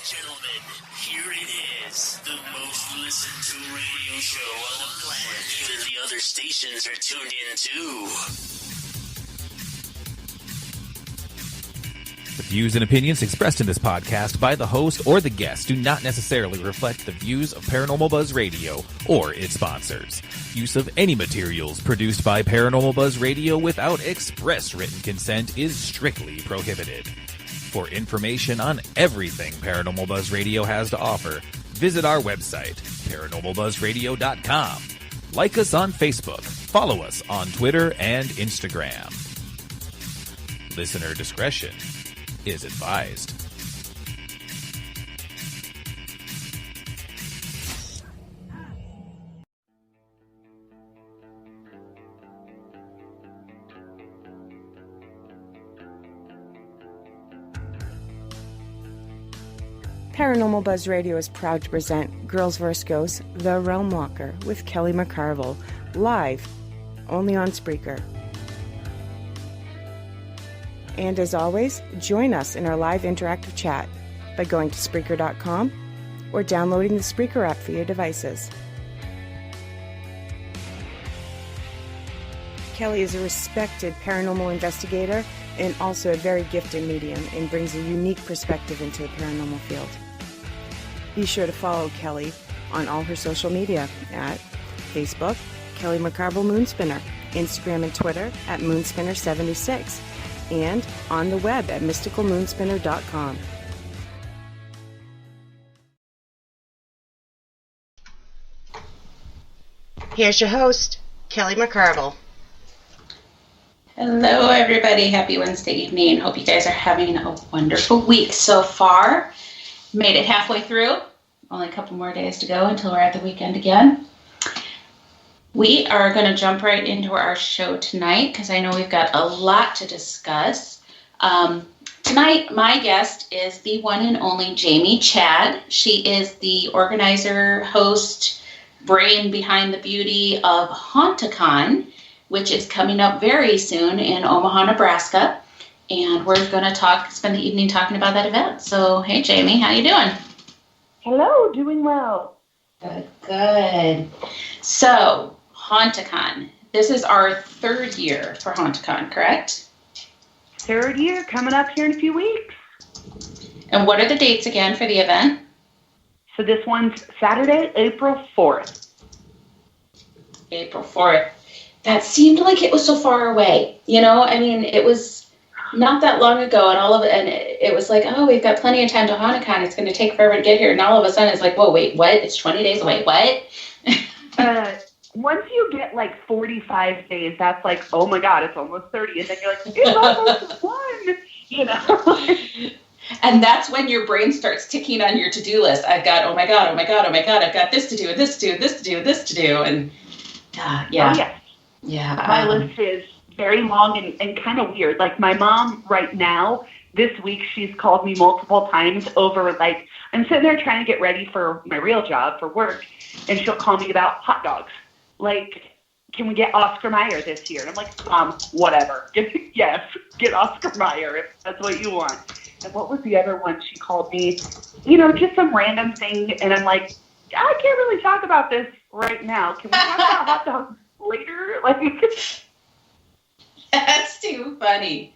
gentlemen, here it is. The most listened to radio show on the planet. Even the other stations are tuned in too. The views and opinions expressed in this podcast by the host or the guest do not necessarily reflect the views of Paranormal Buzz Radio or its sponsors. Use of any materials produced by Paranormal Buzz Radio without express written consent is strictly prohibited. For information on everything Paranormal Buzz Radio has to offer, visit our website, paranormalbuzzradio.com. Like us on Facebook, follow us on Twitter and Instagram. Listener discretion is advised. Paranormal Buzz Radio is proud to present Girls vs. Ghosts, The Realm Walker with Kelly McCarville, live, only on Spreaker. And as always, join us in our live interactive chat by going to Spreaker.com or downloading the Spreaker app for your devices. Kelly is a respected paranormal investigator and also a very gifted medium and brings a unique perspective into the paranormal field. Be sure to follow Kelly on all her social media at Facebook, Kelly McCarville Moonspinner, Instagram and Twitter at Moonspinner76, and on the web at mysticalmoonspinner.com. Here's your host, Kelly McCarville. Hello, everybody. Happy Wednesday evening. Hope you guys are having a wonderful week so far. Made it halfway through. Only a couple more days to go until we're at the weekend again. We are going to jump right into our show tonight because I know we've got a lot to discuss. Tonight, my guest is the one and only Jamie Chad. She is the organizer, host, brain behind the beauty of Haunticon, which is coming up very soon in Omaha, Nebraska. And we're going to spend the evening talking about that event. So, hey, Jamie, how you doing? Hello, doing well. Good. So, Haunticon. This is our third year for Haunticon, correct? Third year, coming up here in a few weeks. And what are the dates again for the event? So this one's Saturday, April 4th. April 4th. That seemed like it was so far away. You know, I mean, it was not that long ago, and it was like, oh, we've got plenty of time to Haunticon. It's going to take forever to get here. And all of a sudden, it's like, whoa, wait, what? It's 20 days away. What? Once you get like 45 days, that's like, oh my God, it's almost 30. And then you're like, it's almost one, you know? And that's when your brain starts ticking on your to-do list. I've got, oh my God, I've got this to do, and this to do, and this to do, and this to do. And yeah. Oh, yes. Yeah. My list is very long and kind of weird. Like my mom right now, this week, she's called me multiple times over, like, I'm sitting there trying to get ready for my real job for work, and she'll call me about hot dogs. Like, can we get Oscar Mayer this year? And I'm like, whatever. Yes, get Oscar Mayer if that's what you want. And what was the other one? She called me, just some random thing. And I'm like, I can't really talk about this right now. Can we talk about hot dogs later? Like, that's too funny.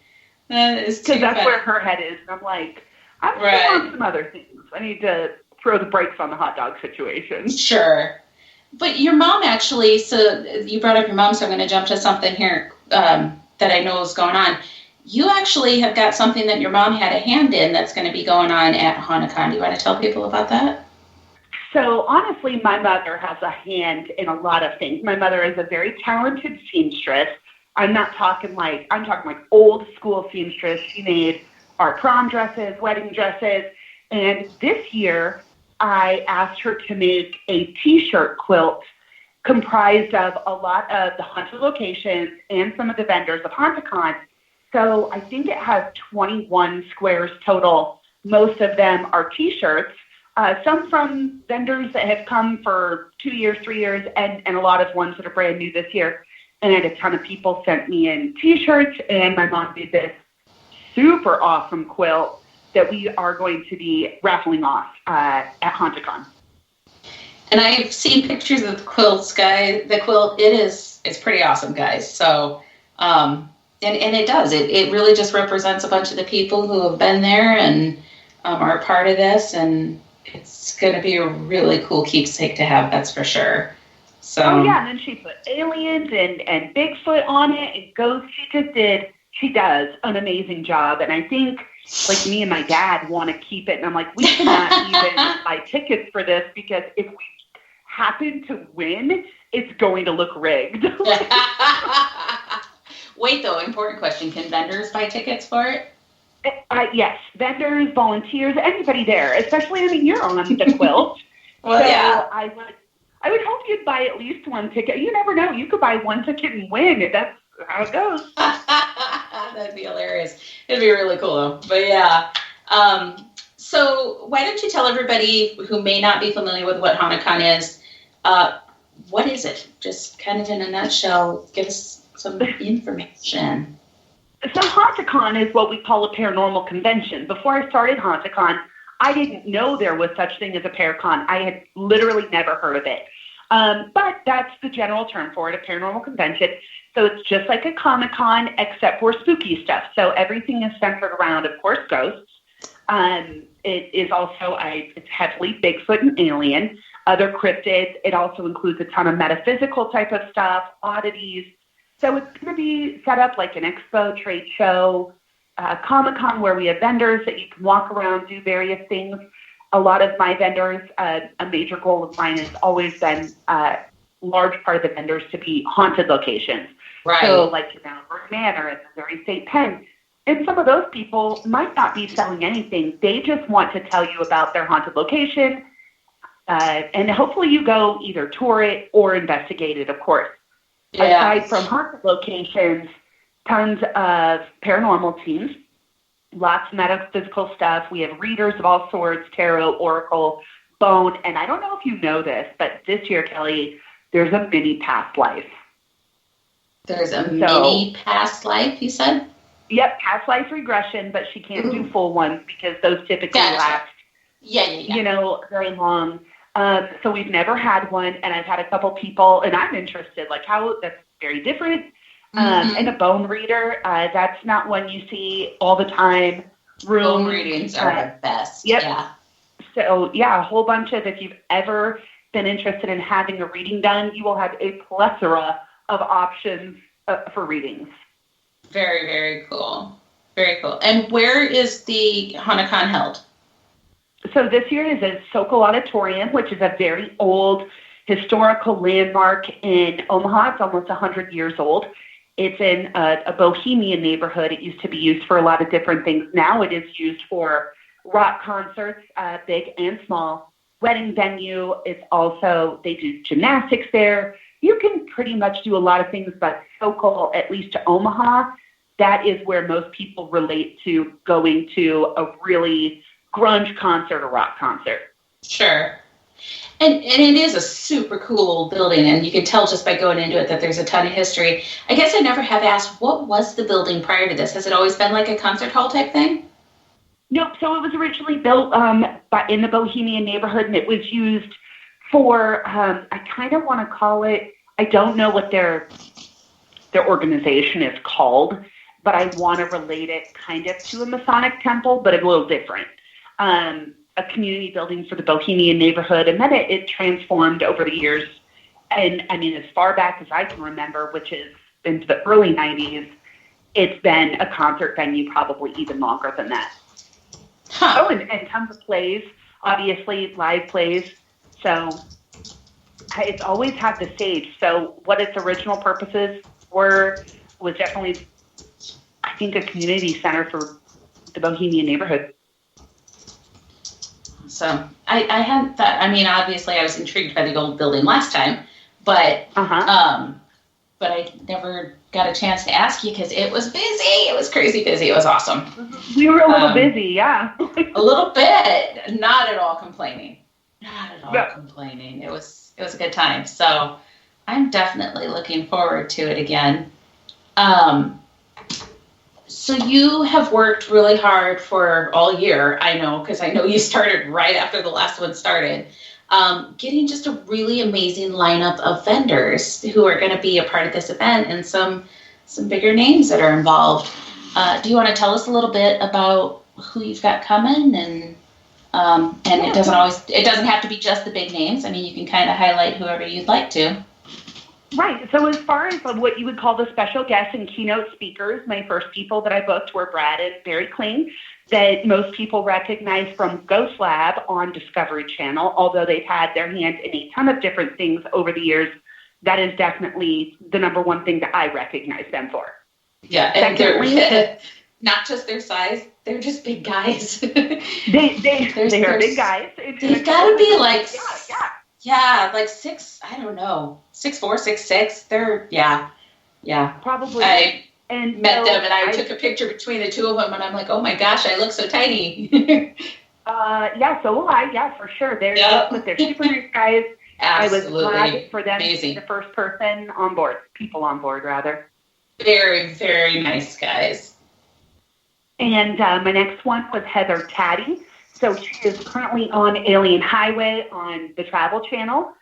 That is too funny. Because that's where her head is. And I'm like, I'm still on some other things. I need to throw the brakes on the hot dog situation. Sure. But your mom actually, so you brought up your mom, so I'm going to jump to something here that I know is going on. You actually have got something that your mom had a hand in that's going to be going on at Haunticon. Do you want to tell people about that? So honestly, my mother has a hand in a lot of things. My mother is a very talented seamstress. I'm talking like old school seamstress. She made our prom dresses, wedding dresses. And this year, I asked her to make a T-shirt quilt comprised of a lot of the haunted locations and some of the vendors of Haunticon. So I think it has 21 squares total. Most of them are T-shirts, some from vendors that have come for 2 years, 3 years, and a lot of ones that are brand new this year. And a ton of people sent me in T-shirts, and my mom did this super awesome quilt that we are going to be raffling off at Haunticon. And I've seen pictures of the quilts, guys. The quilt, it's pretty awesome, guys. So, and it does. It really just represents a bunch of the people who have been there and are a part of this. And it's going to be a really cool keepsake to have, that's for sure. So. Oh, yeah. And then she put aliens and Bigfoot on it and ghosts. She does an amazing job. And I think, like, me and my dad want to keep it. And I'm like, we cannot even buy tickets for this because if we happen to win, it's going to look rigged. Wait, though, important question. Can vendors buy tickets for it? Yes, vendors, volunteers, anybody there, especially, you're on the quilt. Well, so yeah. I would hope you'd buy at least one ticket. You never know. You could buy one ticket and win. That's how it goes. That'd be hilarious. It'd be really cool, though. But, yeah. So why don't you tell everybody who may not be familiar with what Haunticon is, what is it? Just kind of in a nutshell, give us some information. So Haunticon is what we call a paranormal convention. Before I started Haunticon, I didn't know there was such thing as a Paracon. I had literally never heard of it. But that's the general term for it, a paranormal convention. So it's just like a Comic-Con except for spooky stuff. So everything is centered around, of course, ghosts. It is also, it's heavily Bigfoot and alien, other cryptids. It also includes a ton of metaphysical type of stuff, oddities. So it's going to be set up like an expo, trade show, Comic-Con where we have vendors that you can walk around, do various things. A lot of my vendors, a major goal of mine has always been large part of the vendors to be haunted locations. Right. So like Mountford Manor and Missouri State Penn. And some of those people might not be selling anything. They just want to tell you about their haunted location. And hopefully you go either tour it or investigate it, of course. Yeah. Aside from haunted locations, tons of paranormal teams, lots of metaphysical stuff. We have readers of all sorts, tarot, oracle, bone. And I don't know if you know this, but this year, Kelly, there's a mini past life. There's a mini past life, you said? Yep, past life regression, but she can't do full ones because those typically last, very long. So we've never had one, and I've had a couple people, and I'm interested, like how that's very different. And a bone reader, that's not one you see all the time. Bone readings are the best. Yep. Yeah. So, yeah, a whole bunch of, if you've ever been interested in having a reading done, you will have a plethora of options for readings. Very, very cool. Very cool. And where is the Haunticon held? So this year is at Sokol Auditorium, which is a very old historical landmark in Omaha. It's almost 100 years old. It's in a bohemian neighborhood. It used to be used for a lot of different things. Now it is used for rock concerts, big and small, wedding venue. It's also, they do gymnastics there. You can pretty much do a lot of things, but Sokol, at least to Omaha, that is where most people relate to going to a really grunge concert or rock concert. Sure. And it is a super cool building, and you can tell just by going into it that there's a ton of history. I guess I never have asked, what was the building prior to this? Has it always been like a concert hall type thing? Nope. So it was originally built in the bohemian neighborhood, and it was used for, I kind of want to call it, I don't know what their organization is called, but I want to relate it kind of to a Masonic temple, but a little different. A community building for the bohemian neighborhood, and then it transformed over the years. And I mean, as far back as I can remember, which is into the early 90s, it's been a concert venue probably even longer than that. Huh. Oh, and tons of plays, obviously, live plays. So it's always had the stage. So what its original purposes was definitely, I think, a community center for the bohemian neighborhood. So I hadn't thought, I mean, obviously I was intrigued by the old building last time, but I never got a chance to ask you because it was busy. It was crazy busy. It was awesome. We were a little busy, yeah. A little bit. Not at all complaining. Not at all complaining. It was a good time. So I'm definitely looking forward to it again. So you have worked really hard for all year, I know, because I know you started right after the last one started, getting just a really amazing lineup of vendors who are going to be a part of this event, and some bigger names that are involved. Do you want to tell us a little bit about who you've got coming? And it doesn't have to be just the big names. I mean, you can kind of highlight whoever you'd like to. Right. So as far as what you would call the special guests and keynote speakers, my first people that I booked were Brad and Barry Kling, that most people recognize from Ghost Lab on Discovery Channel, although they've had their hand in a ton of different things over the years. That is definitely the number one thing that I recognize them for. Yeah, and they're not just their size, they're just big guys. they are big guys. They've got to be like... Yeah, like 6, I don't know, 6'4", 6'6". They're, yeah. Probably. I met them, and I took a picture between the two of them, and I'm like, oh my gosh, I look so tiny. So will I. Yeah, for sure. They're super nice guys. Absolutely. I was glad for them Amazing. to be the first person on board, people on board, rather. Very, very nice guys. And my next one was Heather Taddy. So she is currently on Alien Highway on the Travel Channel.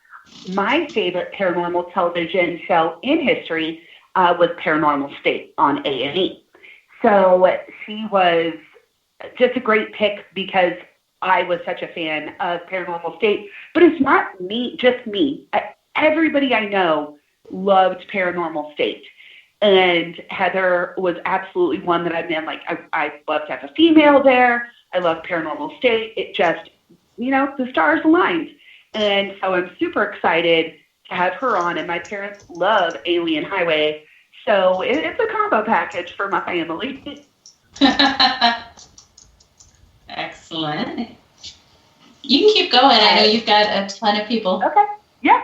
My favorite paranormal television show in history was Paranormal State on A&E. So she was just a great pick because I was such a fan of Paranormal State. But it's not just me. Everybody I know loved Paranormal State. And Heather was absolutely one that I've been like, I love to have a female there. I love Paranormal State. It just, the stars aligned. And so I'm super excited to have her on. And my parents love Alien Highway. So it's a combo package for my family. Excellent. You can keep going. I know you've got a ton of people. Okay. Yeah.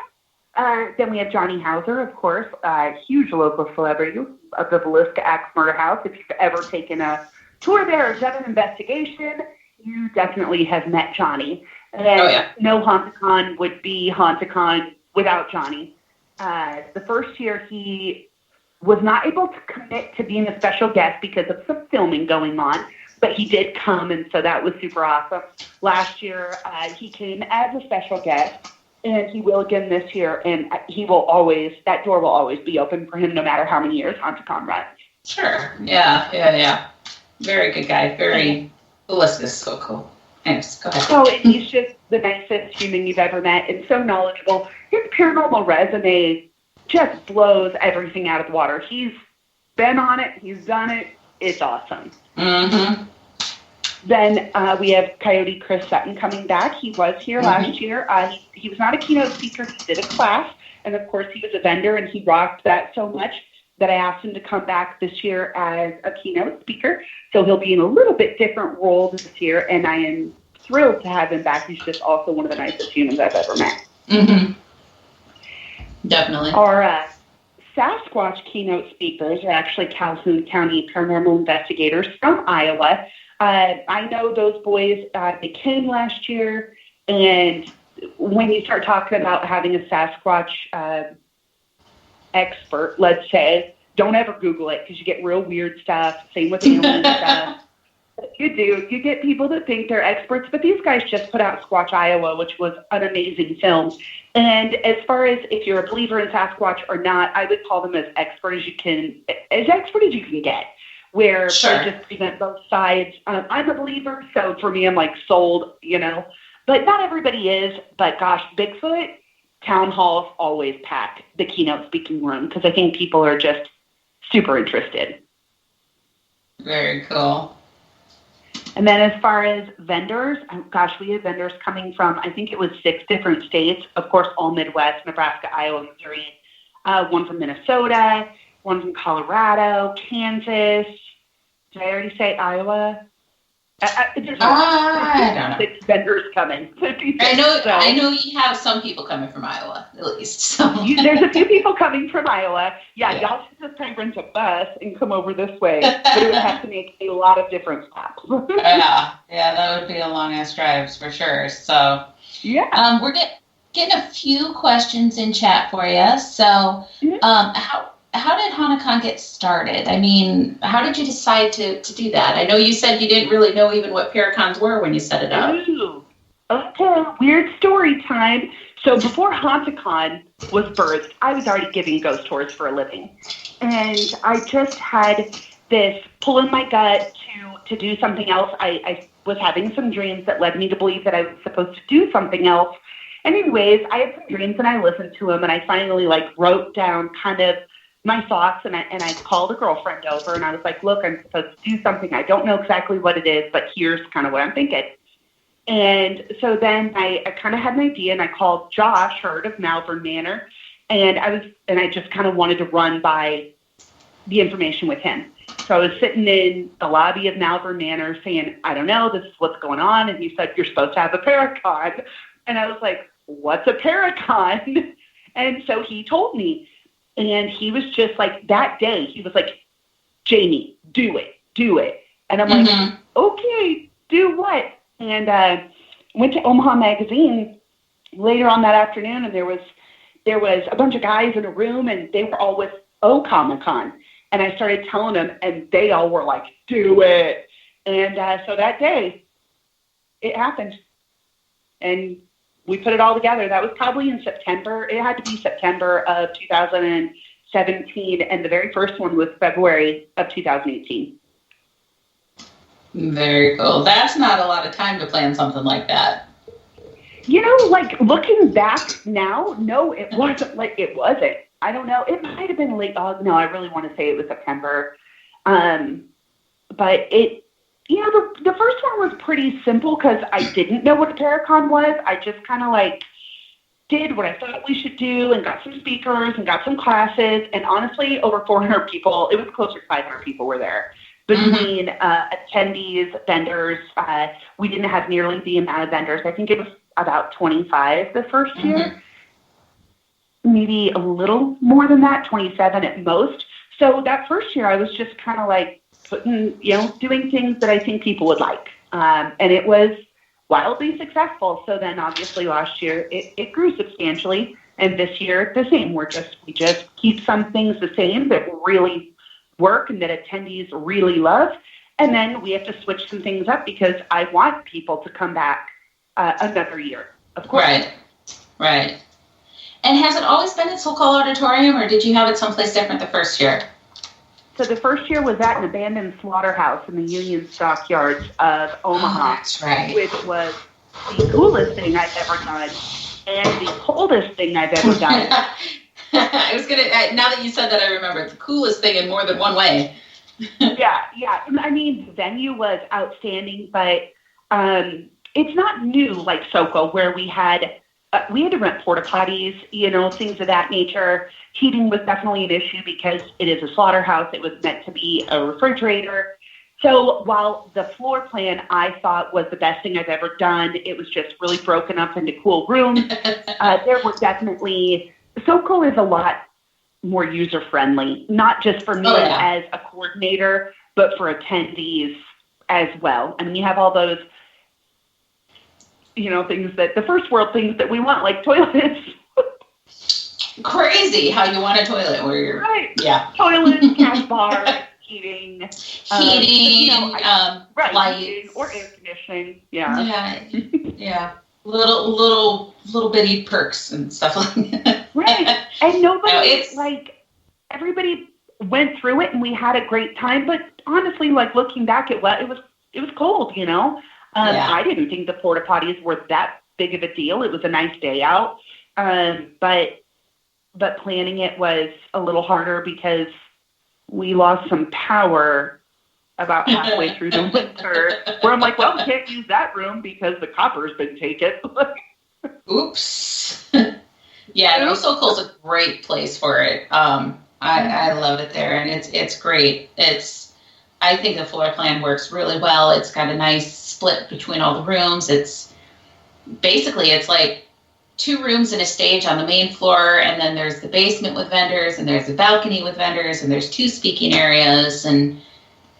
Then we have Johnny Hauser, of course, a huge local celebrity of the Villisca Axe Murder House. If you've ever taken a tour there or done an investigation, you definitely have met Johnny. And no Haunticon would be Haunticon without Johnny. The first year he was not able to commit to being a special guest because of some filming going on, but he did come, and so that was super awesome. Last year he came as a special guest, and he will again this year, and that door will always be open for him no matter how many years Haunticon runs. Sure. Yeah. Very good guy. Villisca's so cool. Anyways, go ahead. Oh, and he's just the nicest human you've ever met and so knowledgeable. His paranormal resume just blows everything out of the water. He's been on it. He's done it. It's awesome. Mm-hmm. Then we have Coyote Chris Sutton coming back. He was here last year. He was not a keynote speaker. He did a class. And, of course, he was a vendor, and he rocked that so much that I asked him to come back this year as a keynote speaker. So he'll be in a little bit different role this year, and I am thrilled to have him back. He's just also one of the nicest humans I've ever met. Mm-hmm. Definitely. Our Sasquatch keynote speakers are actually Calhoun County paranormal investigators from Iowa. I know those boys. They came last year, and when you start talking about having a Sasquatch expert, let's say, don't ever Google it because you get real weird stuff. Same with alien stuff. You get people that think they're experts, but these guys just put out Squatch Iowa, which was an amazing film. And as far as if you're a believer in Sasquatch or not, I would call them as expert as you can get, where sure. they just present both sides. I'm a believer, so for me, I'm like sold, but not everybody is. But gosh, Bigfoot, town halls always pack the keynote speaking room because I think people are just super interested. Very cool. And then as far as vendors, we have vendors coming from, I think it was 6 different states, of course, all Midwest, Nebraska, Iowa, Missouri, one from Minnesota, one from Colorado, Kansas. Did I already say Iowa? There's I don't know. 6 vendors coming. I know you have some people coming from Iowa, at least. So. There's a few people coming from Iowa. Yeah, y'all should just kind of rent a bus and come over this way. But it would have to make a lot of different stops. Yeah, that would be a long-ass drive for sure. So, we're getting a few questions in chat for you. So, Haunticon get started? I mean, how did you decide to do that? I know you said you didn't really know even what Paracons were when you set it up. Ooh, okay, weird story time. So before Haunticon was birthed, I was already giving ghost tours for a living. And I just had this pull in my gut to do something else. I was having some dreams that led me to believe that I was supposed to do something else. Anyways, I had some dreams and I listened to them, and I finally wrote down kind of my thoughts, and I called a girlfriend over and I was like, look, I'm supposed to do something. I don't know exactly what it is, but here's kind of what I'm thinking. And so then I kind of had an idea, and I called Josh, heard of Malvern Manor, and I just kind of wanted to run by the information with him. So I was sitting in the lobby of Malvern Manor saying, I don't know, this is what's going on. And he said, you're supposed to have a Paracon. And I was like, what's a Paracon? And so he told me. And he was just that day, he was like, Jamie, do it. And I'm like, okay, do what? And went to Omaha Magazine later on that afternoon, and there was a bunch of guys in a room, and they were all with Comic-Con. And I started telling them, and they all were like, do it. And so that day, it happened. And we put it all together. That was probably in September. It had to be September of 2017, and the very first one was February of 2018. Very cool. That's not a lot of time to plan something like that. Looking back now, no, it wasn't. It wasn't. I don't know. It might have been late August. No, I really want to say it was September. But it, the first one was pretty simple because I didn't know what a Paracon was. I just kind of did what I thought we should do and got some speakers and got some classes. And honestly, over 400 people, it was closer to 500 people were there. Between attendees, vendors, we didn't have nearly the amount of vendors. I think it was about 25 the first year. Maybe a little more than that, 27 at most. So that first year, I was just kind of putting, doing things that I think people would like. And it was wildly successful. So then obviously last year, it grew substantially. And this year, the same. We just keep some things the same that really work and that attendees really love. And then we have to switch some things up because I want people to come back another year, of course. Right. And has it always been at Soul Call Auditorium, or did you have it someplace different the first year? So the first year was at an abandoned slaughterhouse in the Union Stockyards of Omaha. Oh, that's right. Which was the coolest thing I've ever done and the coldest thing I've ever done. I was going to, now that you said that, I remember the coolest thing in more than one way. Yeah. I mean, the venue was outstanding, but it's not new like Sokol, where we had to rent porta potties, things of that nature. Heating was definitely an issue because it is a slaughterhouse. It was meant to be a refrigerator. So while the floor plan I thought was the best thing I've ever done, it was just really broken up into cool rooms. There were definitely, Sokol is a lot more user-friendly, not just for me as a coordinator, but for attendees as well. I mean, you have all those things that the first world things that we want, like toilets. Crazy how you want a toilet where you're right. Yeah. Toilets, cash bar, heating, lights, heating or air conditioning. Yeah. Yeah. Little bitty perks and stuff like that. Right. And nobody everybody went through it and we had a great time, but honestly, looking back at it was cold, I didn't think the porta potties were that big of a deal. It was a nice day out. But planning it was a little harder because we lost some power about halfway through the winter, where I'm like, well, we can't use that room because the copper's been taken. Oops. Yeah, no, Sokol's a great place for it. I love it there, and it's great. I think the floor plan works really well. It's got a nice split between all the rooms. It's like 2 rooms and a stage on the main floor, and then there's the basement with vendors, and there's the balcony with vendors, and there's 2 speaking areas, and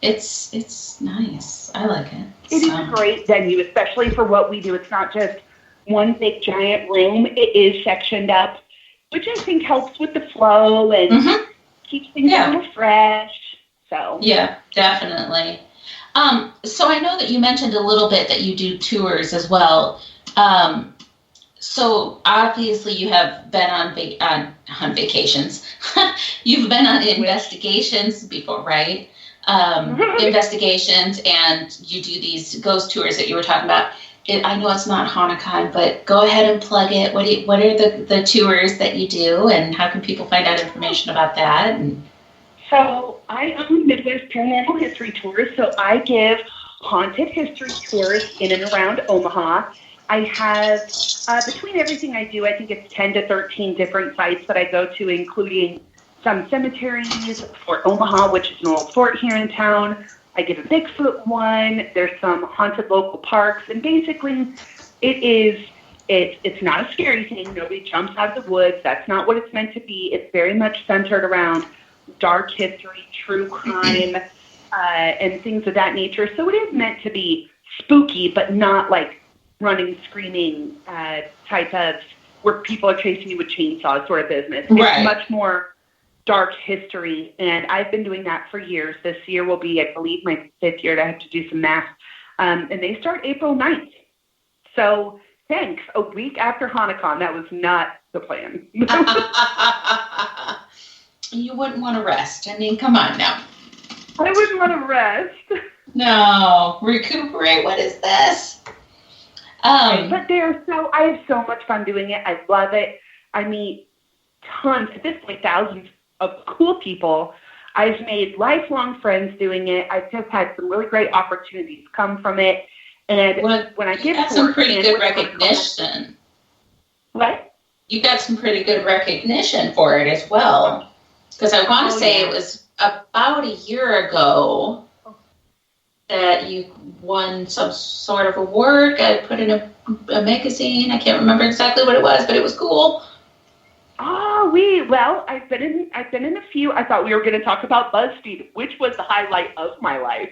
it's nice. I like it. It is a great venue, especially for what we do. It's not just one big giant room. It is sectioned up, which I think helps with the flow and keeps things a little fresh. So yeah, definitely. So I know that you mentioned a little bit that you do tours as well. So obviously you have been on vacations. You've been on investigations before, right? Investigations, and you do these ghost tours that you were talking about. I know it's not Haunticon, but go ahead and plug it. What are the tours that you do, and how can people find out information about that? And so I own Midwest Paranormal History Tours, so I give haunted history tours in and around Omaha. I have, between everything I do, I think it's 10 to 13 different sites that I go to, including some cemeteries, Fort Omaha, which is an old fort here in town. I give a Bigfoot one. There's some haunted local parks. And basically, it's not a scary thing. Nobody jumps out of the woods. That's not what it's meant to be. It's very much centered around dark history, true crime, and things of that nature. So it is meant to be spooky, but not like running, screaming type of where people are chasing you with chainsaws sort of business. Right. It's much more dark history, and I've been doing that for years. This year will be, I believe, my 5th year. I have to do some math. And they start April 9th. So thanks. A week after Haunticon. That was not the plan. you wouldn't want to rest. I mean, come on now. I wouldn't want to rest. No. Recuperate. What is this? But I have so much fun doing it. I love it. I meet tons, at this point, thousands of cool people. I've made lifelong friends doing it. I've just had some really great opportunities come from it. And when I give got some pretty good recognition. What? You got some pretty good recognition for it as well. Because I want to say it was about a year ago that you won some sort of award. Got put in a magazine. I can't remember exactly what it was, but it was cool. Well, I've been in a few. I thought we were going to talk about BuzzFeed, which was the highlight of my life.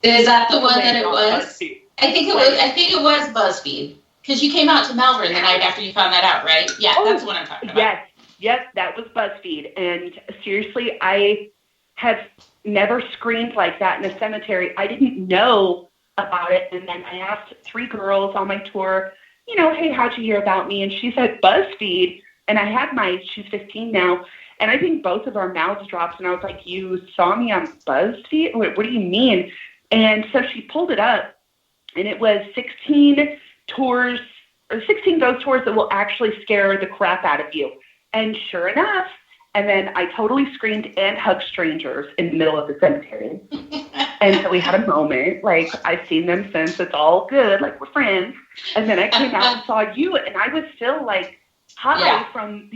Is that the one that it was? BuzzFeed. I think it was BuzzFeed, because you came out to Melbourne the night after you found that out, right? Yeah, that's what I'm talking about. Yes, that was BuzzFeed. And seriously, I have never screamed like that in a cemetery. I didn't know about it, and then I asked 3 girls on my tour, hey, how'd you hear about me? And she said BuzzFeed. And I had she's 15 now, and I think both of our mouths dropped, and I was like, you saw me on BuzzFeed? What do you mean? And so she pulled it up, and it was 16 tours, or 16 ghost tours that will actually scare the crap out of you. And sure enough, and then I totally screamed and hugged strangers in the middle of the cemetery. And so we had a moment, like, I've seen them since, it's all good, like, we're friends. And then I came out and saw you, and I was still, like, from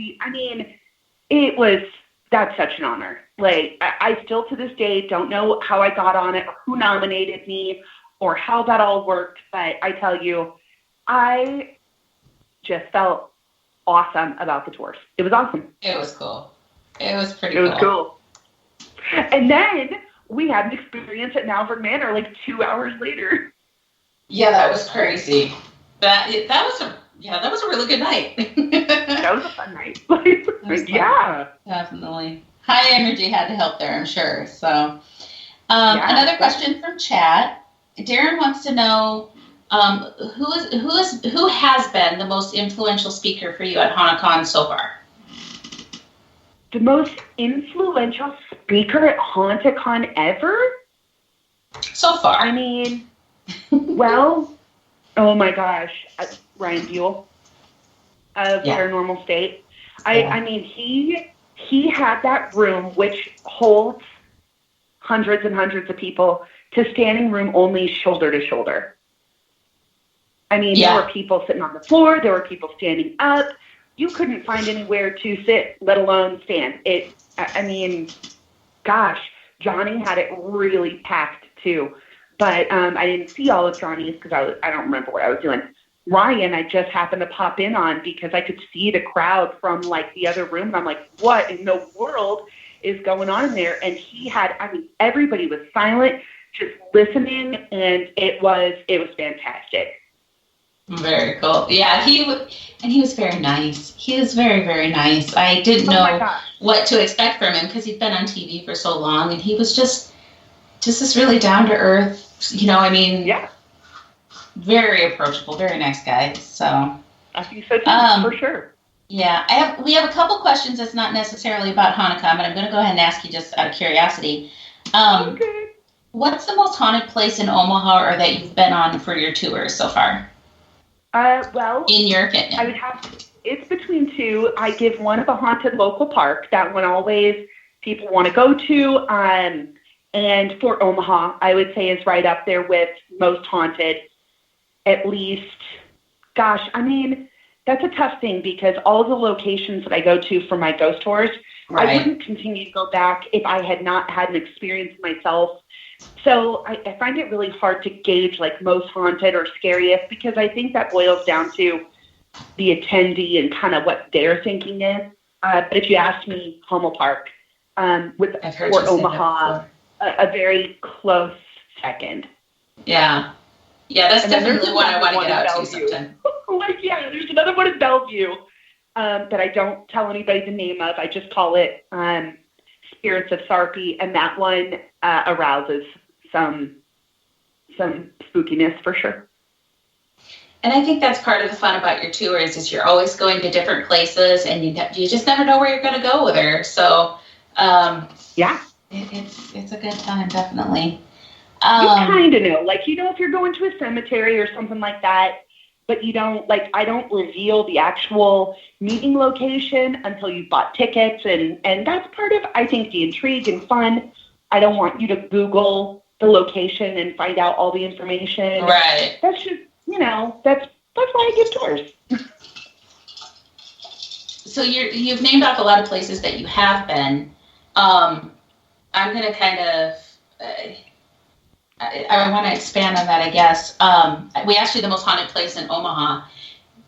that's such an honor. Like, I still to this day don't know how I got on it or who nominated me or how that all worked, but I tell you, I just felt awesome about the tours. It was awesome. It was cool. It was pretty cool. It was cool. And then we had an experience at Malvern Manor like 2 hours later. Yeah, that was crazy. That was a really good night. That was a fun night. Yeah. Definitely. High energy had to help there, I'm sure. So, another question from chat. Darren wants to know who has been the most influential speaker for you at Haunticon so far? The most influential speaker at Haunticon ever? So far. I mean, well, oh my gosh, Ryan Buell of Paranormal State. I mean, he had that room which holds hundreds and hundreds of people to standing room only, shoulder to shoulder. I mean, there were people sitting on the floor. There were people standing up. You couldn't find anywhere to sit, let alone stand. I mean, gosh, Johnny had it really packed too. But I didn't see all of Johnny's because I don't remember what I was doing. Ryan, I just happened to pop in on because I could see the crowd from like the other room. And I'm like, what in the world is going on in there? And everybody was silent, just listening, and it was fantastic. Very cool. Yeah, he was very nice. He is very, very nice. I didn't know what to expect from him because he'd been on TV for so long, and he was just this really down to earth. Yeah. Very approachable, very nice guy. So I think so too, for sure. Yeah, we have a couple questions that's not necessarily about Haunticon, but I'm going to go ahead and ask you just out of curiosity. Okay. What's the most haunted place in Omaha or that you've been on for your tours so far? Well, in your opinion, I would it's between two. I give one of a haunted local park. That one always people want to go to. And for Omaha, I would say is right up there with most haunted. At least, gosh, I mean, that's a tough thing because all the locations that I go to for my ghost tours, right. I wouldn't continue to go back if I had not had an experience myself. So I find it really hard to gauge like most haunted or scariest because I think that boils down to the attendee and kind of what their thinking is. But if you ask me, Hummel Park for Omaha, a very close second. Yeah. Yeah, that's definitely one I want to get out to sometime. There's another one in Bellevue that I don't tell anybody the name of. I just call it Spirits of Sarpy, and that one arouses some spookiness for sure. And I think that's part of the fun about your tours is you're always going to different places, and you just never know where you're going to go with her. So it's a good time, definitely. You kind of know, like, if you're going to a cemetery or something like that, but you don't, like, I don't reveal the actual meeting location until you bought tickets, and that's part of, I think, the intrigue and fun. I don't want you to Google the location and find out all the information. Right. That's just, that's why I give tours. So you've named off a lot of places that you have been. I'm going to kind of... I want to expand on that, I guess. We asked you the most haunted place in Omaha.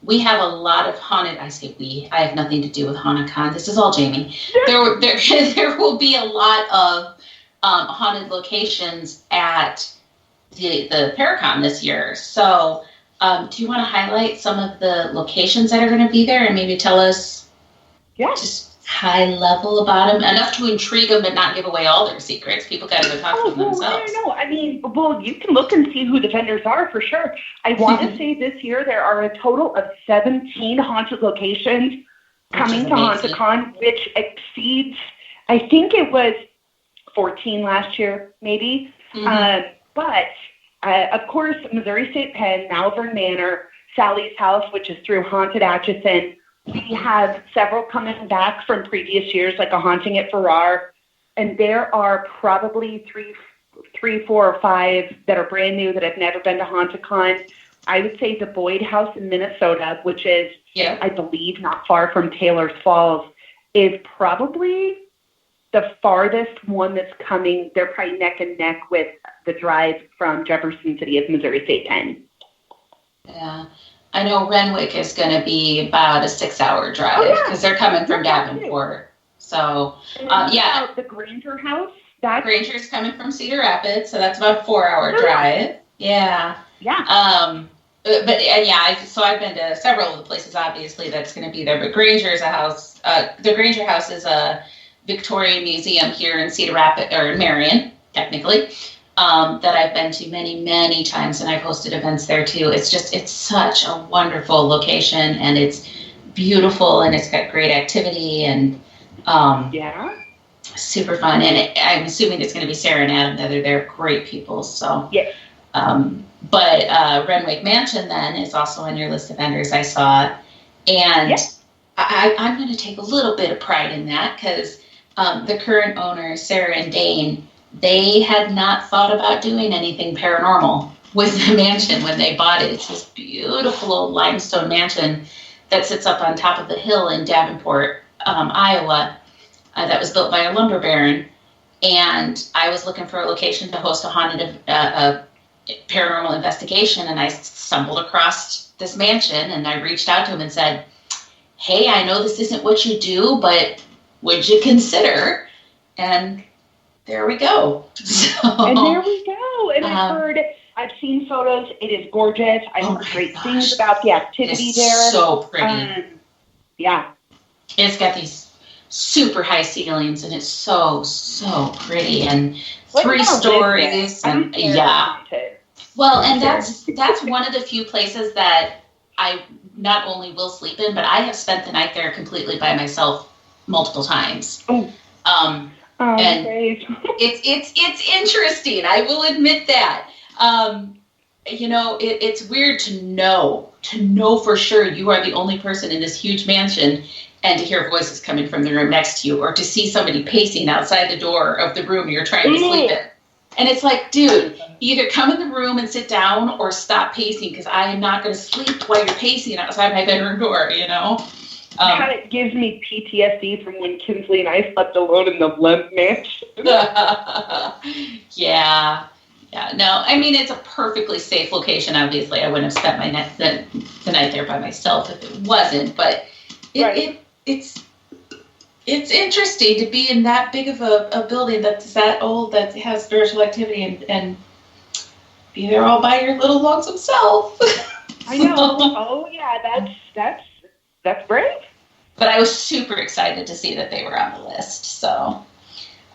We have a lot of haunted. I say we. I have nothing to do with Haunticon. This is all Jamie. There will be a lot of haunted locations at the Paracon this year. So, do you want to highlight some of the locations that are going to be there and maybe tell us just high level about them, enough to intrigue them but not give away all their secrets? People got to go talk to them themselves. I mean, you can look and see who the vendors are for sure. I want to say this year there are a total of 17 haunted locations coming to Haunticon, which exceeds, I think it was 14 last year, maybe. Mm-hmm. But of course, Missouri State Penn, Malvern Manor, Sally's House, which is through Haunted Atchison. We have several coming back from previous years, like a Haunting at Farrar, and there are probably three, 4, or 5 that are brand new that have never been to Haunticon. I would say the Boyd House in Minnesota, which is, I believe, not far from Taylor's Falls, is probably the farthest one that's coming. They're probably neck and neck with the drive from Jefferson City of Missouri State Penn. Yeah. I know Renwick is going to be about a 6-hour drive because they're coming from Davenport. So, the Granger House. Granger's coming from Cedar Rapids, so that's about a 4-hour drive. Yeah. Yeah. So I've been to several of the places, obviously, that's going to be there. But Granger's a house. The Granger House is a Victorian museum here in Cedar Rapids, or Marion, technically. That I've been to many, many times, and I've hosted events there too. It's such a wonderful location, and it's beautiful, and it's got great activity, and super fun. And I'm assuming it's going to be Sarah and Adam that are there. Great people. So but Renwick Mansion then is also on your list of vendors. I saw it, and I'm going to take a little bit of pride in that because the current owners, Sarah and Dane, they had not thought about doing anything paranormal with the mansion when they bought it. It's this beautiful old limestone mansion that sits up on top of the hill in Davenport, Iowa, that was built by a lumber baron. And I was looking for a location to host a haunted paranormal investigation, and I stumbled across this mansion, and I reached out to him and said, hey, I know this isn't what you do, but would you consider? And there we go. And there we go. And I've heard I've seen photos. It is gorgeous. I've heard great things about the activity there. So pretty. Yeah. It's got these super high ceilings, and it's so pretty, and 3 stories. And yeah. Well, and that's one of the few places that I not only will sleep in, but I have spent the night there completely by myself multiple times. And great. it's interesting. I will admit that. It's weird to know for sure you are the only person in this huge mansion, and to hear voices coming from the room next to you, or to see somebody pacing outside the door of the room you're trying to sleep in. And it's like, dude, either come in the room and sit down or stop pacing, because I am not going to sleep while you're pacing outside my bedroom door, It gives me PTSD from when Kinsley and I slept alone in the Lemp Mansion. Yeah. No, I mean, it's a perfectly safe location, obviously. I wouldn't have spent the night there by myself if it wasn't, but it's interesting to be in that big of a building that's that old, that has spiritual activity, and be there all by your little lonesome self. I know. Oh yeah, that's brave. But I was super excited to see that they were on the list. So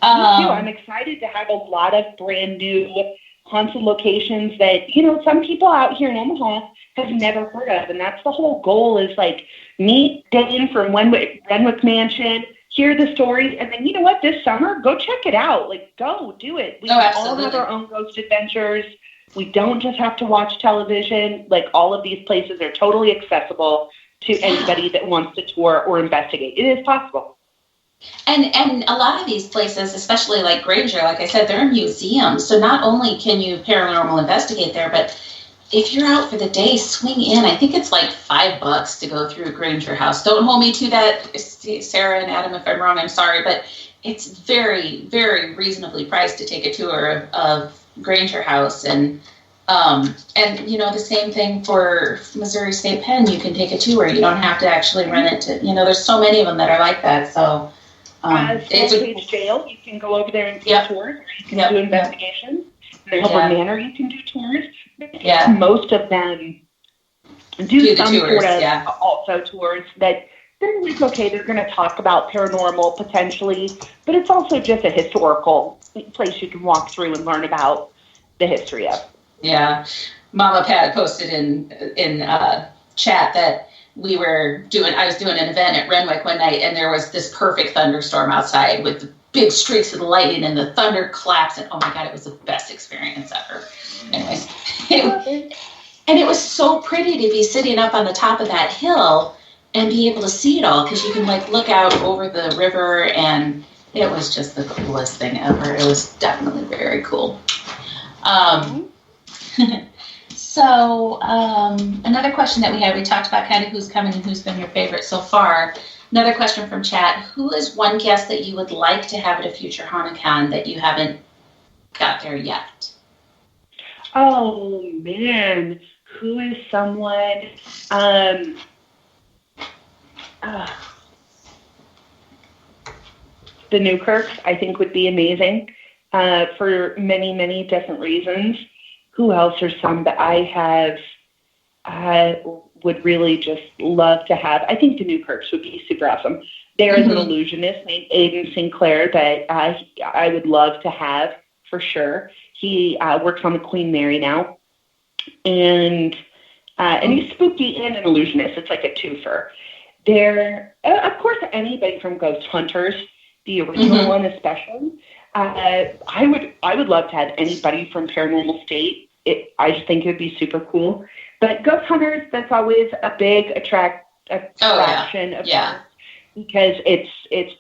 me too. I'm excited to have a lot of brand new haunted locations that some people out here in Omaha have never heard of, and that's the whole goal. Is like meet Dane from Renwick Mansion, hear the stories, and then this summer, go check it out. Like, go do it. We all have our own ghost adventures. We don't just have to watch television. Like, all of these places are totally accessible to anybody that wants to tour or investigate. It is possible. And a lot of these places, especially like Granger, like I said, they're museums. So not only can you paranormal investigate there, but if you're out for the day, swing in. I think it's like $5 to go through Granger House. Don't hold me to that, Sarah and Adam, if I'm wrong, I'm sorry. But it's very, very reasonably priced to take a tour of Granger House. And the same thing for Missouri State Pen. You can take a tour. You don't have to actually rent it to, there's so many of them that are like that. So it's a jail. You can go over there and do tours, or you can do investigations. There's Manor, you can do tours. Yeah. Most of them do some tours, sort of also tours that they're like, okay, they're going to talk about paranormal potentially, but it's also just a historical place you can walk through and learn about the history of. Yeah. Mama Pat posted in chat that I was doing an event at Renwick one night, and there was this perfect thunderstorm outside with the big streaks of lightning and the thunder claps, and oh my God, it was the best experience ever. Anyways, and it was so pretty to be sitting up on the top of that hill and be able to see it all, because you can look out over the river, and it was just the coolest thing ever. It was definitely very cool. So another question that we talked about kind of who's coming and who's been your favorite so far. Another question from chat: who is one guest that you would like to have at a future Haunticon that you haven't got there yet? Oh man, who is someone? The Newkirks, I think, would be amazing for many, many different reasons. Who else are some that I would really just love to have? I think the Newkirks would be super awesome. There is an illusionist named Aidan Sinclair that I would love to have for sure. He works on the Queen Mary now, and he's spooky and an illusionist. It's like a twofer. There, of course, anybody from Ghost Hunters, the original one especially. I would love to have anybody from Paranormal State. I just think it would be super cool. But Ghost Hunters, that's always a big attraction of course, because it's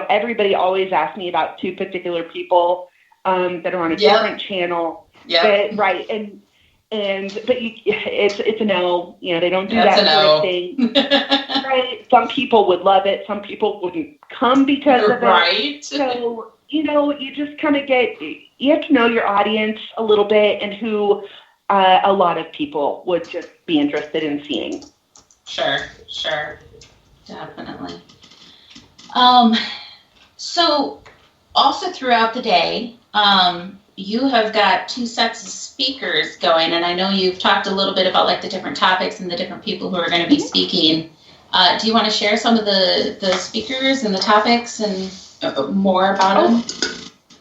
everybody always asks me about two particular people that are on a different channel. Yeah. Right. But it's a no. They don't do that sort of thing. Right. Some people would love it. Some people wouldn't come because of it. Right. So you just kind of you have to know your audience a little bit and who a lot of people would just be interested in seeing. Sure. Definitely. So also throughout the day, you have got 2 sets of speakers going, and I know you've talked a little bit about like the different topics and the different people who are going to be speaking. Do you want to share some of the speakers and the topics and more about them?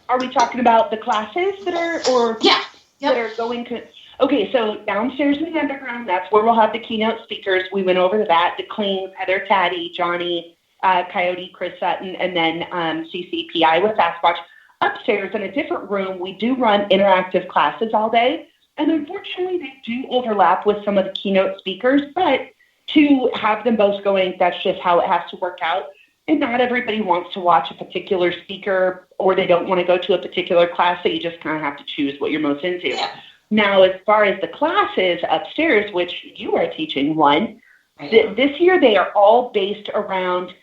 Are we talking about the classes that are, or yeah, yep. that are going to? Okay, so downstairs in the underground, that's where we'll have the keynote speakers. We went over to that. The Cleans, Heather Caddy, Johnny, Coyote, Chris Sutton, and then CCPI with Sasquatch. Upstairs in a different room, we do run interactive classes all day. And unfortunately, they do overlap with some of the keynote speakers, but to have them both going, that's just how it has to work out. And not everybody wants to watch a particular speaker, or they don't want to go to a particular class, so you just kind of have to choose what you're most into. Yeah. Now, as far as the classes upstairs, which you are teaching one, this year they are all based around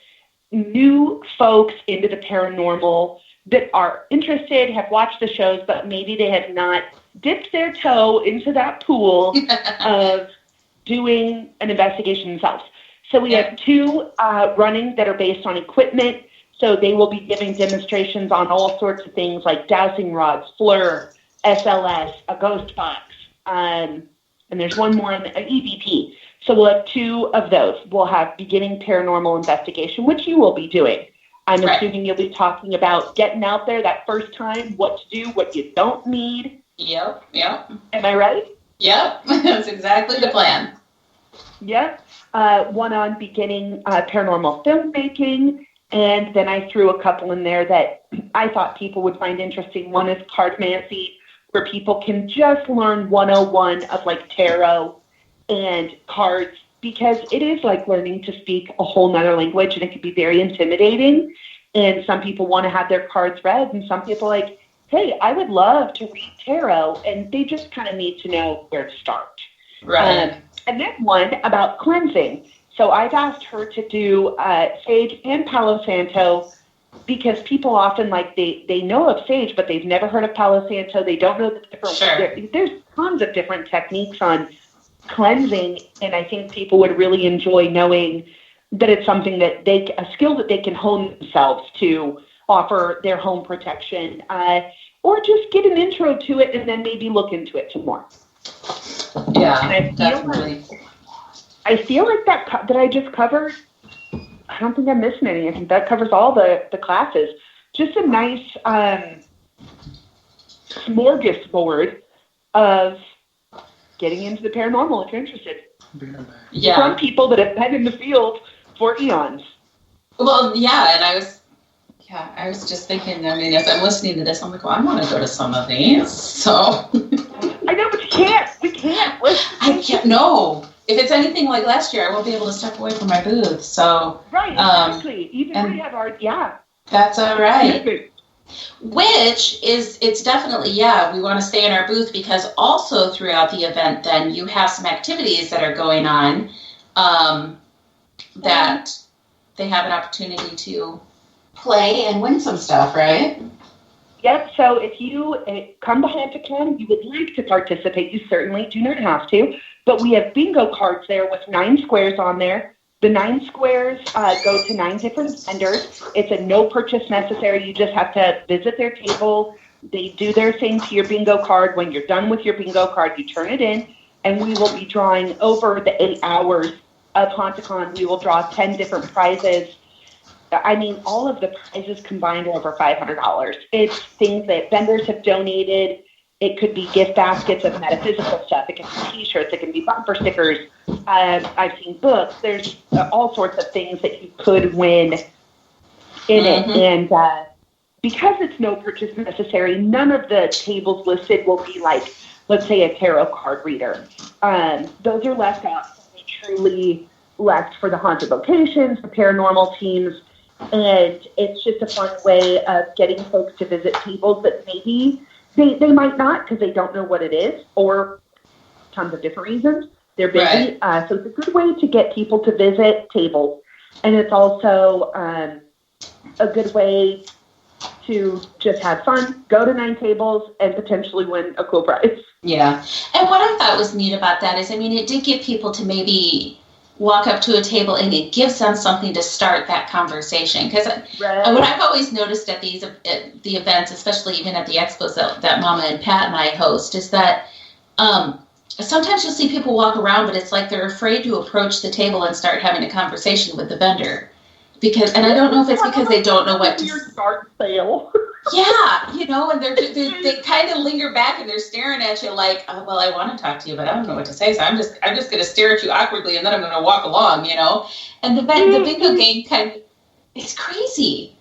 new folks into the paranormal that are interested, have watched the shows, but maybe they have not dipped their toe into that pool of doing an investigation themselves. So we have 2 running that are based on equipment. So they will be giving demonstrations on all sorts of things like dowsing rods, FLIR, SLS, a ghost box, and there's one more on the EVP. So we'll have 2 of those. We'll have beginning paranormal investigation, which you will be doing. I'm assuming you'll be talking about getting out there that first time, what to do, what you don't need. Yep. Am I right? Yep, that's exactly the plan. Yep. One on beginning paranormal filmmaking, and then I threw a couple in there that I thought people would find interesting. One is cardmancy, where people can just learn 101 of like tarot and cards, because it is like learning to speak a whole nother language, and it can be very intimidating. And some people want to have their cards read, and some people are like, hey, I would love to read tarot, and they just kind of need to know where to start. Right. And then one about cleansing. So I've asked her to do sage and Palo Santo, because people often they know of sage, but they've never heard of Palo Santo. They don't know the different. Sure. There's tons of different techniques on cleansing, and I think people would really enjoy knowing that it's something that a skill that they can hone themselves to offer their home protection, or just get an intro to it and then maybe look into it some more. Yeah, definitely. I feel like that I just covered. I don't think I'm missing any. I think that covers all the classes. Just a nice smorgasbord of getting into the paranormal if you're interested. Yeah. From people that have been in the field for eons. Well, yeah, and I was just thinking, I mean, as I'm listening to this, I'm like, well, I want to go to some of these, so. I know, but you can't. We can't. I can't, no. If it's anything like last year, I won't be able to step away from my booth, so. Right, exactly. Even we have our, That's all right. Which is, it's definitely, we want to stay in our booth, because also throughout the event, then you have some activities that are going on that they have an opportunity to play and win some stuff, right? Yep. So if you come to Haunticon, you would like to participate, you certainly do not have to, but we have bingo cards there with 9 squares on there. The 9 squares go to 9 different vendors. It's a no purchase necessary. You just have to visit their table. They do their thing to your bingo card. When you're done with your bingo card, you turn it in, and we will be drawing over the 8 hours of Haunticon. We will draw 10 different prizes. I mean, all of the prizes combined are over $500. It's things that vendors have donated. It could be gift baskets of metaphysical stuff. It can be T-shirts. It can be bumper stickers. I've seen books. There's all sorts of things that you could win in it. And because it's no purchase necessary, none of the tables listed will be like, let's say, a tarot card reader. Those are left out. Truly left for the haunted locations, the paranormal teams, and it's just a fun way of getting folks to visit tables that maybe they might not, because they don't know what it is, or tons of different reasons. They're busy. Right. So it's a good way to get people to visit tables. And it's also a good way to just have fun, go to 9 tables, and potentially win a cool prize. Yeah. And what I thought was neat about that is, I mean, it did get people to maybe walk up to a table and it gives them something to start that conversation. Because what I've always noticed at the events, especially even at the expos that Mama and Pat and I host, is that sometimes you'll see people walk around, but it's like they're afraid to approach the table and start having a conversation with the vendor. And I don't know if it's because they don't know what to start sale. Yeah, and they kind of linger back and they're staring at you like, oh, well, I want to talk to you, but I don't know what to say, so I'm just going to stare at you awkwardly and then I'm going to walk along, And the bingo game it's crazy.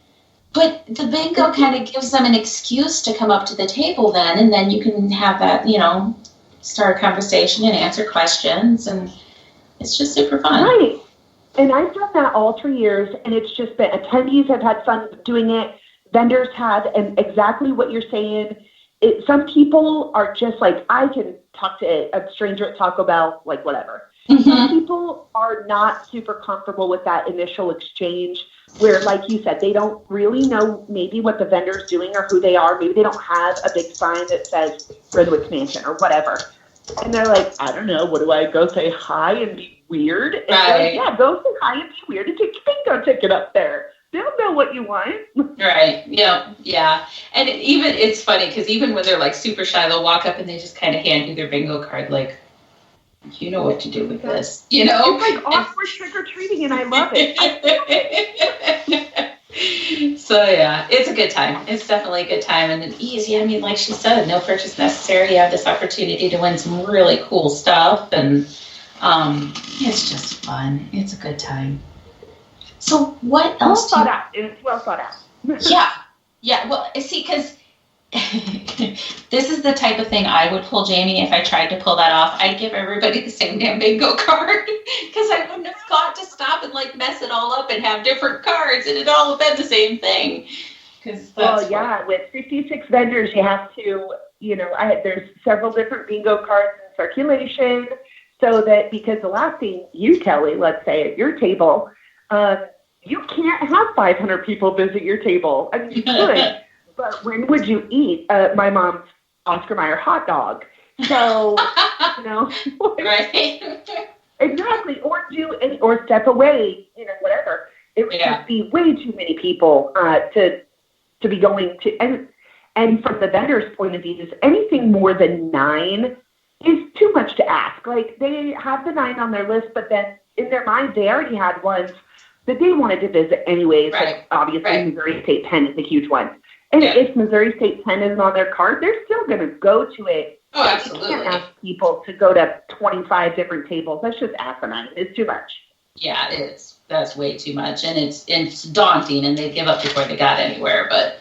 But the bingo kind of gives them an excuse to come up to the table then, and then you can have that, start a conversation and answer questions, and it's just super fun. Right. And I've done that all 3 years, and it's just been, attendees have had fun doing it. Vendors have, and exactly what you're saying. Some people are just like, I can talk to a stranger at Taco Bell, like whatever. Mm-hmm. Some people are not super comfortable with that initial exchange where, like you said, they don't really know maybe what the vendor's doing or who they are. Maybe they don't have a big sign that says Redwood Mansion or whatever. And they're like, I don't know, what do I go say hi and be weird? And right. Like, yeah, go say hi and be weird and take your bingo ticket up there. They'll know what you want. Right. Yeah. And it's funny because even when they're like super shy, they'll walk up and they just kind of hand you their bingo card, like, you know what to do with this, It's like awkward trick-or-treating, and I love it. So, yeah, it's a good time. It's definitely a good time and easy. I mean, like she said, no purchase necessary. You have this opportunity to win some really cool stuff, and it's just fun. It's a good time. So what else? Well thought out. It's well thought out. Yeah. Well, see, because this is the type of thing I would pull, Jamie, if I tried to pull that off. I'd give everybody the same damn bingo card because I wouldn't have got to stop and like mess it all up and have different cards, and it'd all have been the same thing. With 56 vendors, you have to, there's several different bingo cards in circulation, so that because the last thing you, Kelly, let's say at your table. You can't have 500 people visit your table. I mean, you could, but when would you eat my mom's Oscar Mayer hot dog? So, right? Exactly. Or step away, whatever. It would just be way too many people to be going to. And from the vendor's point of view, anything more than 9 is too much to ask. Like, they have the 9 on their list, but then in their mind, they already had ones that they wanted to visit anyways. Right. Like, obviously, Missouri State Penn is a huge one. And if Missouri State Penn isn't on their card, they're still going to go to it. Oh, absolutely. You can't ask people to go to 25 different tables. That's just asinine. It's too much. Yeah, it is. That's way too much. And it's daunting, and they give up before they got anywhere. But,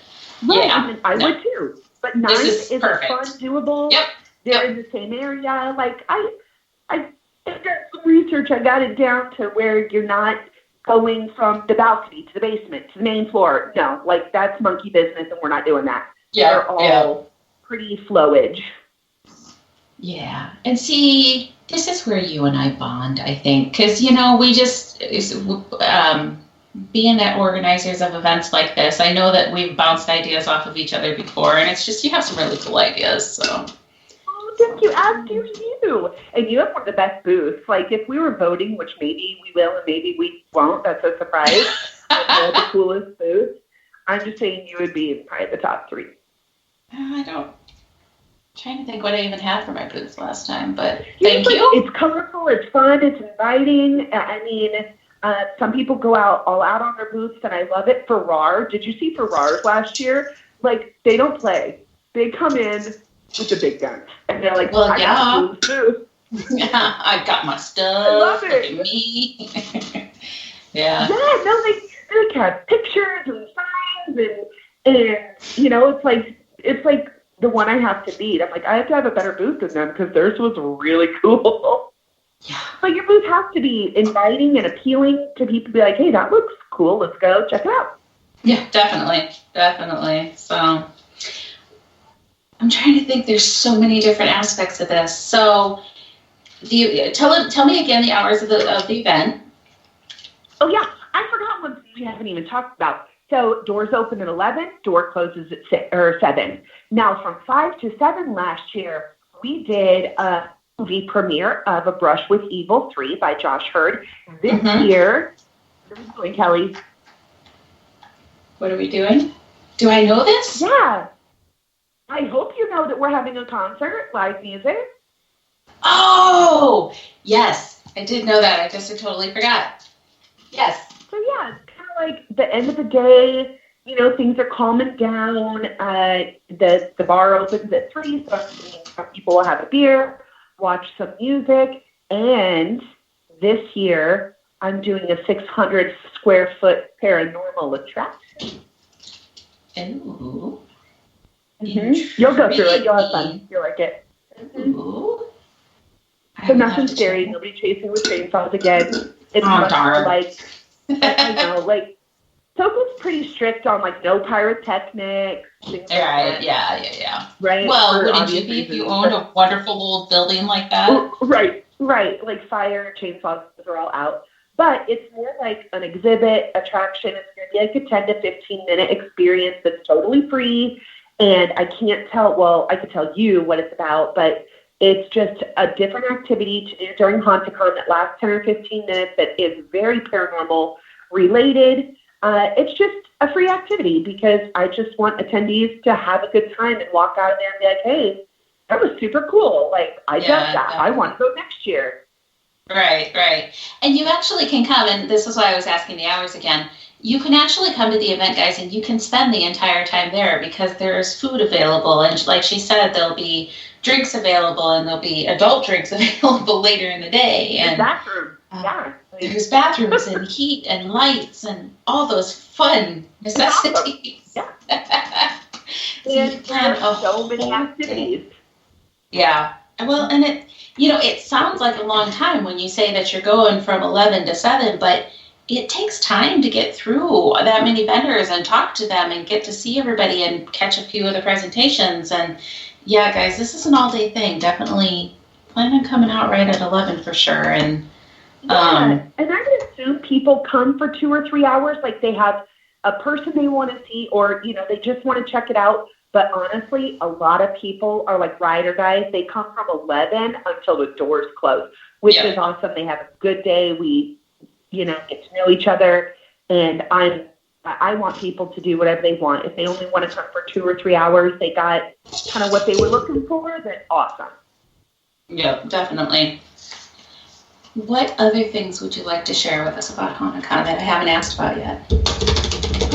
I would too. But 9 is a fun, doable. Yep. They're in the same area. Like, I did some research. I got it down to where you're not going from the balcony to the basement to the main floor. No, like, that's monkey business, and we're not doing that. Yeah, they're all pretty flowage. Yeah, and see, this is where you and I bond, I think, because we just being at organizers of events like this. I know that we've bounced ideas off of each other before, and it's just you have some really cool ideas. So. Thank you, as do you. And you have one of the best booths. Like, if we were voting, which maybe we will and maybe we won't, that's a surprise, the coolest booth, I'm just saying you would be in probably the top 3. I'm trying to think what I even had for my booth last time, but thank you. It's colorful, it's fun, it's inviting. I mean, some people go all out on their booths, and I love it. Farrar, did you see Farrar's last year? Like, they don't play. They come in with the big guns. And they're like, I got booth. I got my stuff. I love it. Look at me. Yeah, no, they have pictures and signs and it's like the one I have to beat. I'm like, I have to have a better booth than them because theirs was really cool. Yeah. But your booth has to be inviting and appealing to people to be like, hey, that looks cool. Let's go check it out. Yeah, definitely. So I'm trying to think. There's so many different aspects of this. So, tell me again the hours of the event. Oh yeah, I forgot one we haven't even talked about. So doors open at 11, door closes at 7. Now from 5 to 7 last year, we did movie premiere of A Brush with Evil 3 by Josh Hurd. This year, what are we doing, Kelly? What are we doing? Do I know this? Yeah. I hope you know that we're having a concert, live music. Oh, yes. I did know that. I just totally forgot. Yes. So, yeah, it's kind of like the end of the day. You know, things are calming down. The bar opens at 3, so some people will have a beer, watch some music, and this year I'm doing a 600 square foot paranormal attraction. Ooh. You'll go through it. You'll have fun. You'll like it. Ooh. So nothing scary. Nobody chasing with chainsaws again. It's much more like, I know, like, Toko's pretty strict on, like, no pyrotechnics. Things Right, like yeah. Right. Well, wouldn't you be if you owned a wonderful little building like that? Right. Like fire, chainsaws are all out. But it's more like an exhibit, attraction. It's going to be like a 10 to 15 minute experience that's totally free. And I can't tell, well, I could tell you what it's about, but it's just a different activity to do during Haunticon that lasts 10 or 15 minutes that is very paranormal related. It's just a free activity because I just want attendees to have a good time and walk out of there and be like, hey, that was super cool. Like, I did that. Definitely. I want to go next year. Right. And you actually can come, and this is why I was asking the hours again. You can actually come to the event, guys, and you can spend the entire time there because there's food available. And like she said, there'll be drinks available, and there'll be adult drinks available later in the day. And bathroom. Yeah. There's bathrooms and heat and lights and all those fun necessities. Yeah. So you plan so many activities. Yeah. Well, and it sounds like a long time when you say that you're going from 11 to 7, but it takes time to get through that many vendors and talk to them and get to see everybody and catch a few of the presentations. And yeah, guys, this is an all-day thing. Definitely plan on coming out right at 11 for sure. And and I would assume people come for 2 or 3 hours, like they have a person they want to see, or they just want to check it out. But honestly, a lot of people are like rider guys. They come from 11 until the doors close, which is awesome. They have a good day. We, get to know each other, and I want people to do whatever they want. If they only want to come for 2 or 3 hours, they got kind of what they were looking for, then awesome. Yeah, definitely. What other things would you like to share with us about Haunticon that I haven't asked about yet?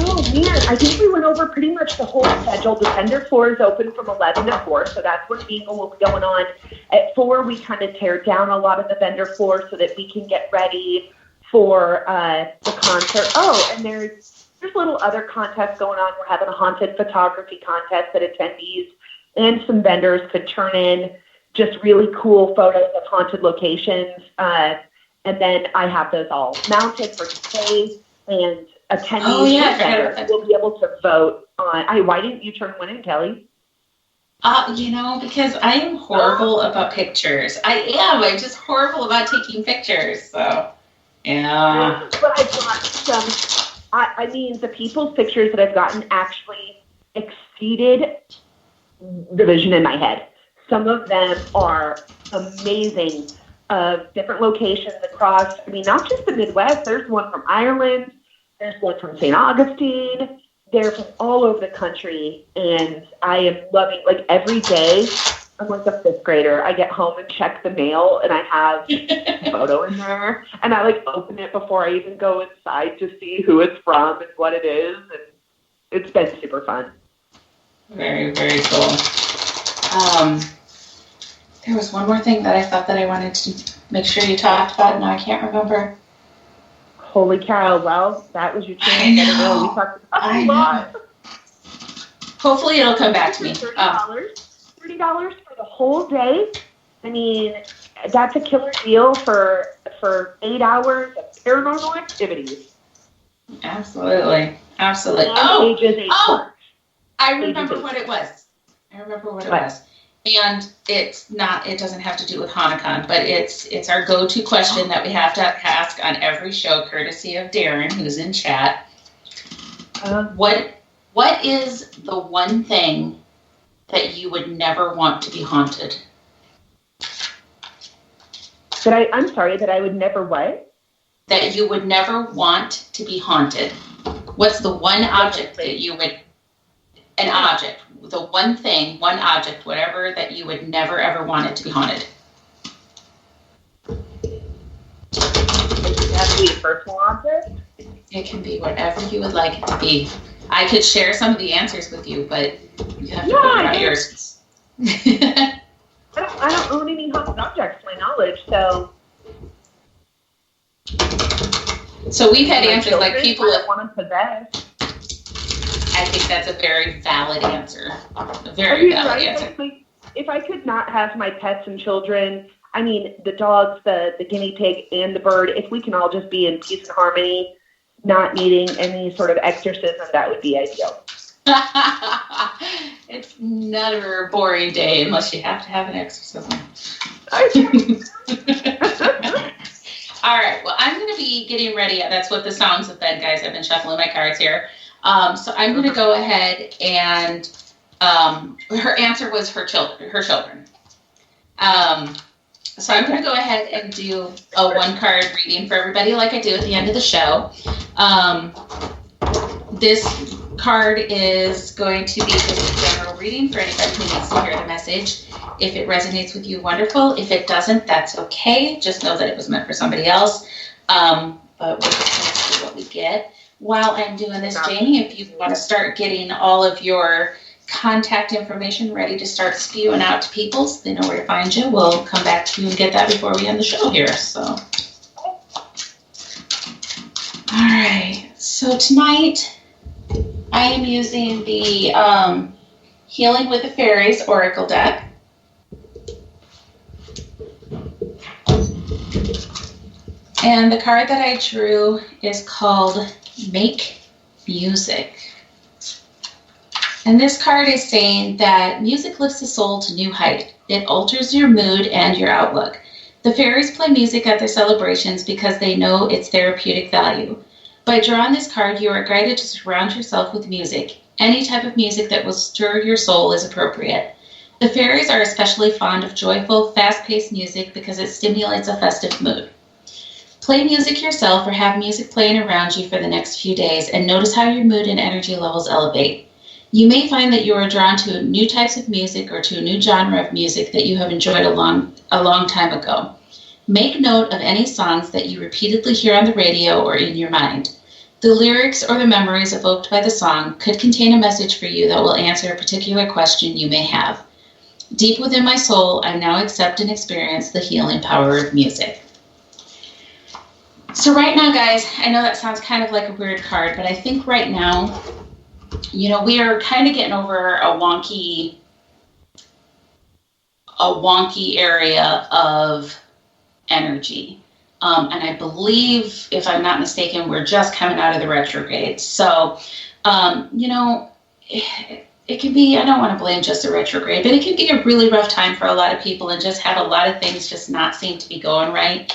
Oh, man, I think we went over pretty much the whole schedule. The vendor floor is open from 11 to 4, so that's when people will be going on. At 4, we kind of tear down a lot of the vendor floor so that we can get ready for the concert. Oh, and there's little other contests going on. We're having a haunted photography contest that attendees and some vendors could turn in just really cool photos of haunted locations. And then I have those all mounted for display, and attendees will be able to vote on. Why didn't you turn one in, Kelly? Because I am horrible about pictures. I'm just horrible about taking pictures. So, yeah. But I've got some, the people's pictures that I've gotten actually exceeded the vision in my head. Some of them are amazing, of different locations across, not just the Midwest. There's one from Ireland. There's one from St. Augustine. They're from all over the country, and I am loving, every day, I'm like a 5th grader. I get home and check the mail, and I have a photo in there, and I, open it before I even go inside to see who it's from and what it is, and it's been super fun. Very, very cool. There was one more thing that I thought that I wanted to make sure you talked about, and now I can't remember. Holy cow, well, that was your chance. I know. We talked about a lot. Hopefully it'll come back to me. $30 for the whole day. That's a killer deal for 8 hours of paranormal activities. Absolutely. And ages 8 plus. I remember what it was. And it doesn't have to do with Haunticon, but it's our go-to question that we have to ask on every show, courtesy of Darren, who's in chat. What is the one thing that you would never want to be haunted? I'm sorry, that I would never what? That you would never want to be haunted. What's the one object that you would, an object, the one thing, one object, whatever, that you would never ever want it to be haunted? It has to be a personal object? It can be whatever you would like it to be. I could share some of the answers with you, but you have to figure out yours. I don't own any haunted objects to my knowledge, so. So we've had answers like people that want to possess. I think that's a very valid answer. A very valid answer. If I could not have my pets and children, I mean, the dogs, the guinea pig, and the bird, if we can all just be in peace and harmony, not needing any sort of exorcism, that would be ideal. It's never a boring day unless you have to have an exorcism. All right, well, I'm going to be getting ready. That's what the songs have been, guys. I've been shuffling my cards here. So I'm going to go ahead and her answer was her children. So I'm going to go ahead and do a one-card reading for everybody like I do at the end of the show. This card is going to be just a general reading for anybody who needs to hear the message. If it resonates with you, wonderful. If it doesn't, that's okay. Just know that it was meant for somebody else. But we're just going to see what we get. While I'm doing this, Janie, if you want to start getting all of your contact information ready to start spewing out to people so they know where to find you, we'll come back to you and get that before we end the show here. So, all right. So tonight, I am using the Healing with the Fairies Oracle deck. And the card that I drew is called Make Music. And this card is saying that music lifts the soul to new height. It alters your mood and your outlook. The fairies play music at their celebrations because they know its therapeutic value. By drawing this card, you are guided to surround yourself with music. Any type of music that will stir your soul is appropriate. The fairies are especially fond of joyful, fast-paced music because it stimulates a festive mood. Play music yourself or have music playing around you for the next few days and notice how your mood and energy levels elevate. You may find that you are drawn to new types of music or to a new genre of music that you have enjoyed a long time ago. Make note of any songs that you repeatedly hear on the radio or in your mind. The lyrics or the memories evoked by the song could contain a message for you that will answer a particular question you may have. Deep within my soul, I now accept and experience the healing power of music. So right now, guys, I know that sounds kind of like a weird card, but I think right now, you know, we are kind of getting over a wonky area of energy. And I believe, if I'm not mistaken, we're just coming out of the retrograde. So, you know, it can be, I don't want to blame just the retrograde, but it can be a really rough time for a lot of people and just have a lot of things just not seem to be going right.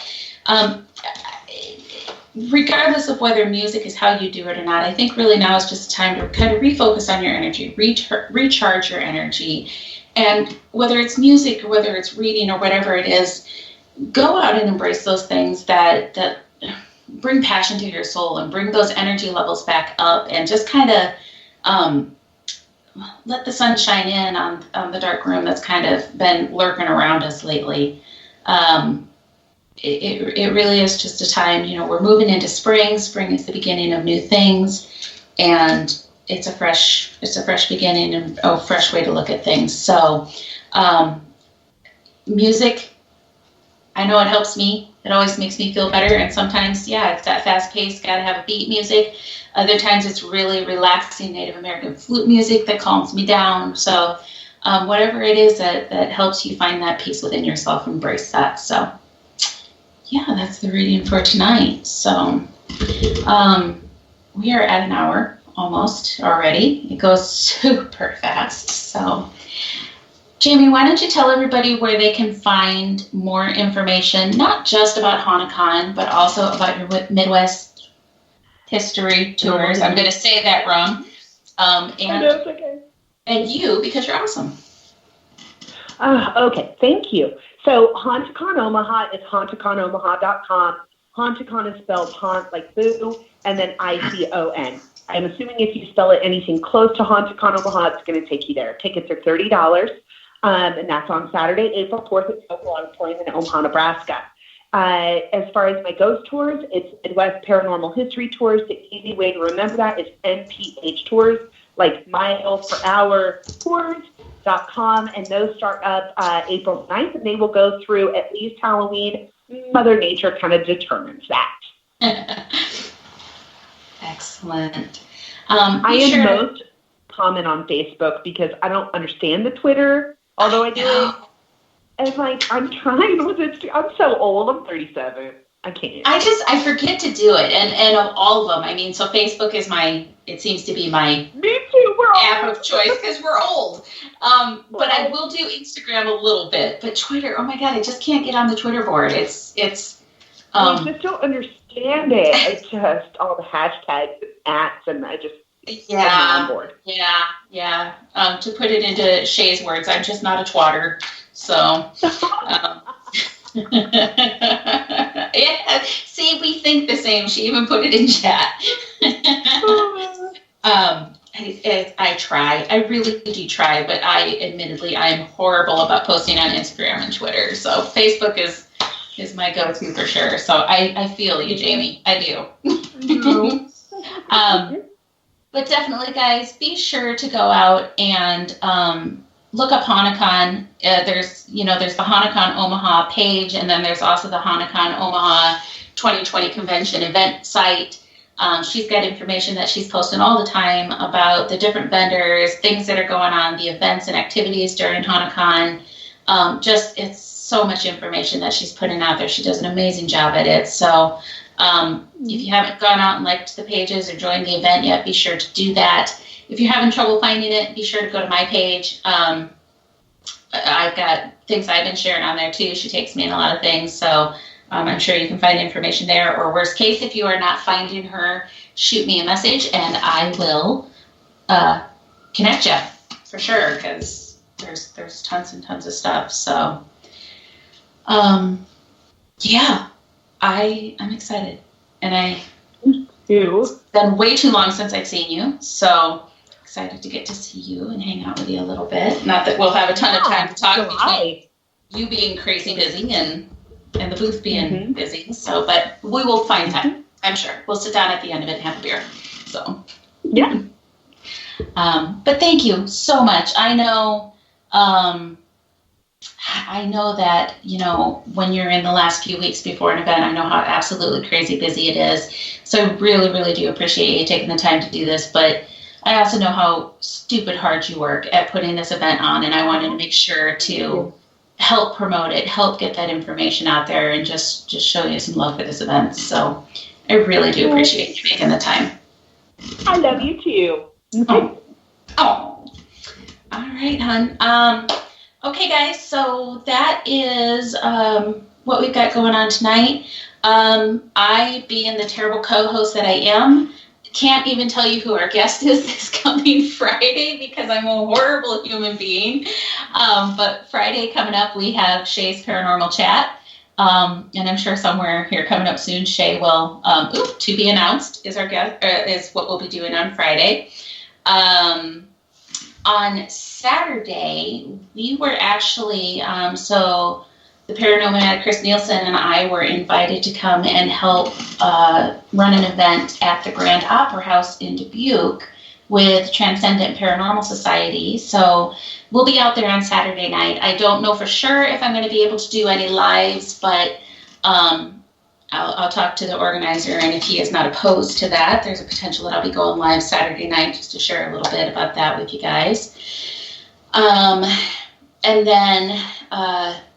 Regardless of whether music is how you do it or not, I think really now is just a time to kind of refocus on your energy, recharge your energy. And whether it's music or whether it's reading or whatever it is, go out and embrace those things that bring passion to your soul and bring those energy levels back up and just kind of let the sun shine in on the dark room that's kind of been lurking around us lately. It really is just a time, you know, we're moving into spring. Spring is the beginning of new things, and it's a fresh beginning and a fresh way to look at things. So, music, I know it helps me. It always makes me feel better. And sometimes, yeah, it's that fast paced, got to have a beat music. Other times it's really relaxing Native American flute music that calms me down. So, whatever it is that helps you find that peace within yourself, embrace that. So, yeah, that's the reading for tonight. So we are at an hour almost already. It goes super fast. So, Jamie, why don't you tell everybody where they can find more information, not just about Haunticon, but also about your Midwest history tours. I'm going to say that wrong. Okay. And you, because you're awesome. Okay, thank you. So Haunticon Omaha is haunticonomaha.com. Haunticon is spelled haunt like boo, and then ICON. I'm assuming if you spell it anything close to Haunticon Omaha, it's going to take you there. Tickets are $30, and that's on Saturday, April 4th at Focal Auditorium in Omaha, Nebraska. As far as my ghost tours, it's Midwest Paranormal History Tours. The easy way to remember that is MPH Tours, like miles per hour tours.com, and those start up April 9th, and they will go through at least Halloween. Mother Nature kind of determines that. Excellent. I am most common on Facebook because I don't understand the Twitter, although I do it. And I'm trying with it. I'm so old. I'm 37. I can't. I forget to do it. And of all of them, I mean, so Facebook is it seems to be my Me too. We're app old. of choice because we're old. But I will do Instagram a little bit. But Twitter, oh my God, I just can't get on the Twitter board. I just don't understand it. It's just all the hashtags and ats, and I'm on board. Yeah. To put it into Shay's words, I'm just not a twatter. So, yeah. See, we think the same. She even put it in chat. I try. I really do try, but admittedly, I'm horrible about posting on Instagram and Twitter. So Facebook is my go-to for sure. So I feel you, Jamie. I do. But definitely, guys, be sure to go out and look up Haunticon. There's the Haunticon Omaha page, and then there's also the Haunticon Omaha 2020 convention event site. She's got information that she's posting all the time about the different vendors, things that are going on, the events and activities during Haunticon. It's so much information that she's putting out there. She does an amazing job at it. So if you haven't gone out and liked the pages or joined the event yet, be sure to do that. If you're having trouble finding it, be sure to go to my page. I've got things I've been sharing on there too. She takes me in a lot of things. So I'm sure you can find information there. Or worst case, if you are not finding her, shoot me a message and I will connect you for sure, because there's tons and tons of stuff. So yeah, I'm excited. And it's been way too long since I've seen you. So excited to get to see you and hang out with you a little bit. Not that we'll have a ton of time to talk between you being crazy busy and the booth being busy. So, but we will find time. I'm sure we'll sit down at the end of it and have a beer. So, yeah. But thank you so much. I know that, when you're in the last few weeks before an event, I know how absolutely crazy busy it is. So I really, really do appreciate you taking the time to do this. But I also know how stupid hard you work at putting this event on. And I wanted to make sure to help promote it, help get that information out there, and just show you some love for this event. So I really do appreciate you making the time. I love you too. Oh. All right, hon. Okay, guys, so that is what we've got going on tonight. I, being the terrible co-host that I am, can't even tell you who our guest is this coming Friday because I'm a horrible human being. But Friday coming up, we have Shay's Paranormal Chat. And I'm sure somewhere here coming up soon, Shay will, to be announced, is our guest, is what we'll be doing on Friday. On Saturday, we were actually, so the paranormal Chris Nielsen and I were invited to come and help run an event at the Grand Opera House in Dubuque with Transcendent Paranormal Society. So we'll be out there on Saturday night. I don't know for sure if I'm going to be able to do any lives, but I'll talk to the organizer, and if he is not opposed to that, there's a potential that I'll be going live Saturday night just to share a little bit about that with you guys. And then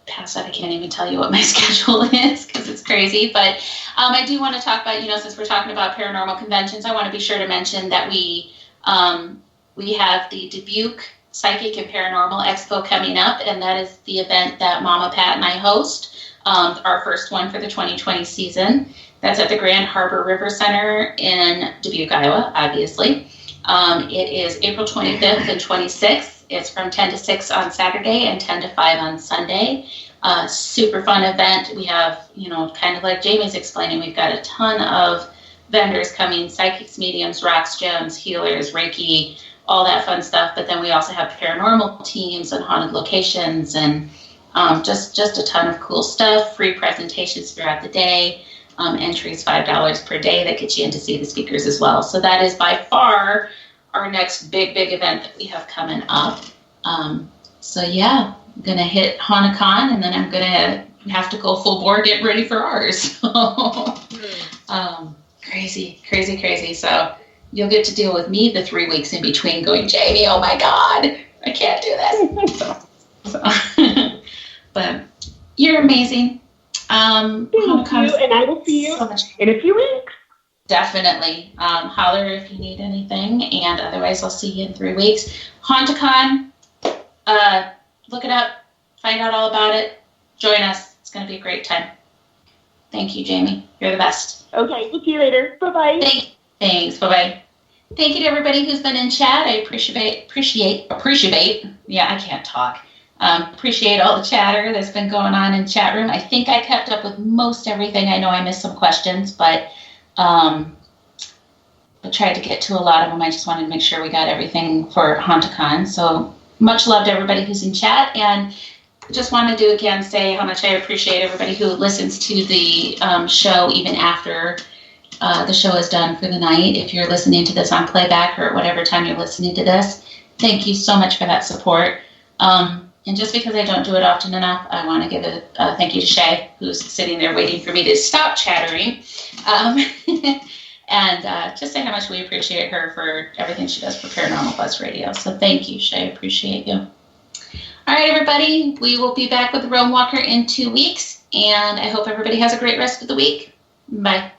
past that, I can't even tell you what my schedule is because it's crazy. But I do want to talk about, since we're talking about paranormal conventions, I want to be sure to mention that we have the Dubuque Psychic and Paranormal Expo coming up, and that is the event that Mama Pat and I host. Our first one for the 2020 season. That's at the Grand Harbor River Center in Dubuque, Iowa, obviously. It is April 25th and 26th. It's from 10 to 6 on Saturday and 10 to 5 on Sunday. Super fun event. We have, kind of like Jamie's explaining, we've got a ton of vendors coming, psychics, mediums, rocks, gems, healers, Reiki, all that fun stuff. But then we also have paranormal teams and haunted locations and just a ton of cool stuff, free presentations throughout the day. Entries $5 per day that gets you in to see the speakers as well. So that is by far our next big event that we have coming up. So yeah, I'm going to hit Haunticon, and then I'm going to have to go full bore getting ready for ours. Crazy. So you'll get to deal with me the 3 weeks in between going, Jamie, oh my God, I can't do this. But you're amazing. Thank you, and I will see you in a few weeks. Definitely. Holler if you need anything, and otherwise I'll see you in 3 weeks. Haunticon, look it up, find out all about it, join us. It's going to be a great time. Thank you, Jamie. You're the best. Okay, we'll see you later. Bye-bye. Thanks. Bye-bye. Thank you to everybody who's been in chat. I appreciate. Yeah, I can't talk. Appreciate all the chatter that's been going on in chat room. I think I kept up with most everything. I know I missed some questions, but I tried to get to a lot of them. I just wanted to make sure we got everything for Haunticon. So much love to everybody who's in chat, and just wanted to again say how much I appreciate everybody who listens to the show even after the show is done for the night. If you're listening to this on playback or at whatever time you're listening to this, thank you so much for that support. And just because I don't do it often enough, I want to give a thank you to Shay, who's sitting there waiting for me to stop chattering. And just say how much we appreciate her for everything she does for Paranormal Buzz Radio. So thank you, Shay. I appreciate you. All right, everybody. We will be back with the Realm Walker in 2 weeks. And I hope everybody has a great rest of the week. Bye.